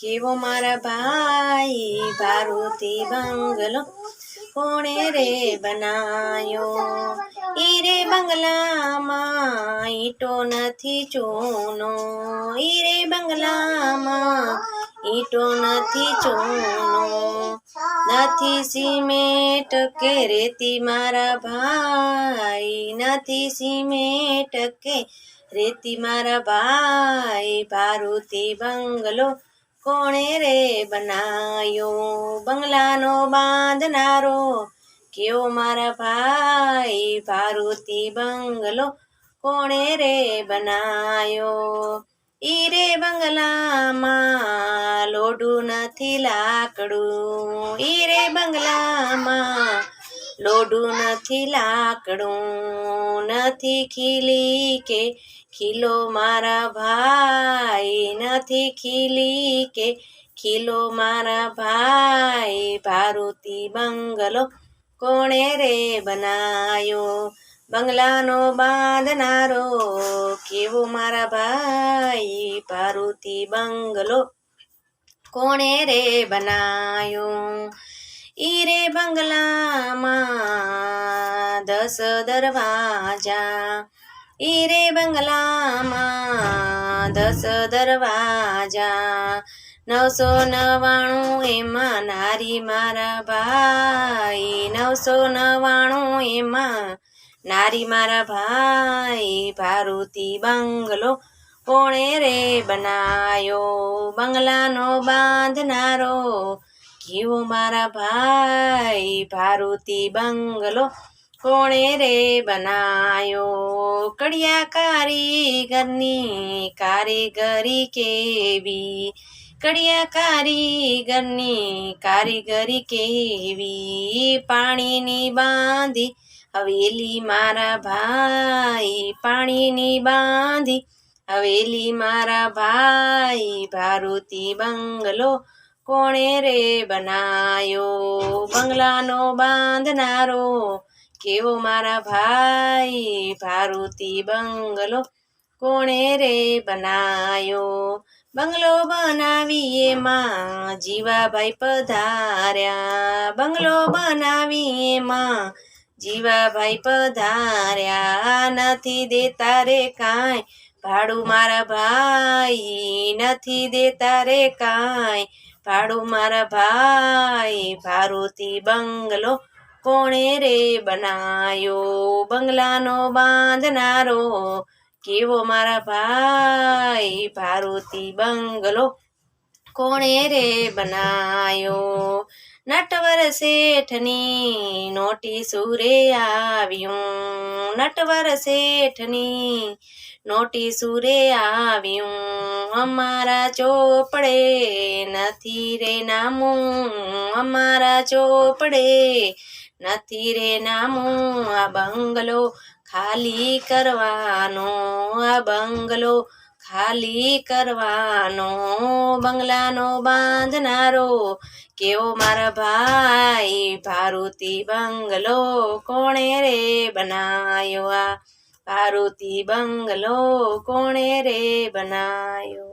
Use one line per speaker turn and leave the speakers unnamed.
કેવો મારા ભાઈ ભારુતી બંગલો કોણે રે બનાયો? ઈ રે બંગલામાં ઈંટો નથી ચૂનો, ઈ રે બંગલામાં ઈંટો નથી ચૂનો, નથી સિમેન્ટ કે રેતી મારા ભાઈ, નથી સિમેન્ટ કે રેતી મારા ભાઈ, ભારુતી બંગલો કોણે રે બનાયો? બંગલાનો બાંધનારો કેવો મારા ભાઈ, ભારુતી બંગલો કોણે રે બનાયો? ઈ રે બંગલામાં લોઢું નથી લાકડું, ઈ રે બંગલામાં લોઢું નથી લાકડું, નથી ખીલી કે ખીલો મારા ભાઈ, નથી ખીલી કે ખીલો મારા ભાઈ, ભારુતી બંગલો કોણે રે બનાયો? બંગલાનો બાંધનારો કેવો મારા ભાઈ, ભારુતી બંગલો કોણે રે બનાયો? ઈ રે બંગલામાં 10 દરવાજા, ઈ રે બંગલામાં 10 દરવાજા, 999 એમાં નારી મારા ભાઈ, 999 એમાં નારી મારા ભાઈ, ભારુતી બંગલો કોણે રે બનાયો? બંગલાનો બાંધનારો કેવો મારા ભાઈ, ભારુતી બંગલો કોણે રે બનાયો? કડિયા કારીગરની કારીગરી કેવી, કડિયા કારીગરની કારીગરી કેવી, પાણીની બાંધી હવેલી મારા ભાઈ, પાણીની બાંધી હવેલી મારા ભાઈ, ભારુતી બંગલો કોણે રે બનાયો? બંગલાનો બાંધનારો કેવો મારા ભાઈ, ભારુતી બંગલો કોણે રે બનાયો? બંગલો બનાવી એમાં જીવાભાઈ પધાર્યા, બંગલો બનાવી એમાં જીવાભાઈ પધાર્યા, નથી દેતા રે કાંઈ ભાડું મારા ભાઈ, નથી દેતા રે કાંઈ ભાડું મારા ભાઈ, ભારુતી બંગલો કોણે રે બનાયો? બંગલાનો બાંધનારો કેવો મારા ભાઈ, ભારુતી બંગલો કોણે રે બનાયો? નટવર શેઠની નોટિસું રે આવ્યું, નટવર શેઠની નોટિસું રે આવ્યું, અમારા ચોપડે નથી રે નામું, અમારા ચોપડે નથી રે નામું, આ બંગલો ખાલી કરવાનો, આ બંગલો ખાલી કરવાનો? બંગલાનો બાંધનારો કેવો મારા ભાઈ, ભારુતી બંગલો કોણે રે બનાયો? આ ભારુતી બંગલો કોણે રે બનાયો?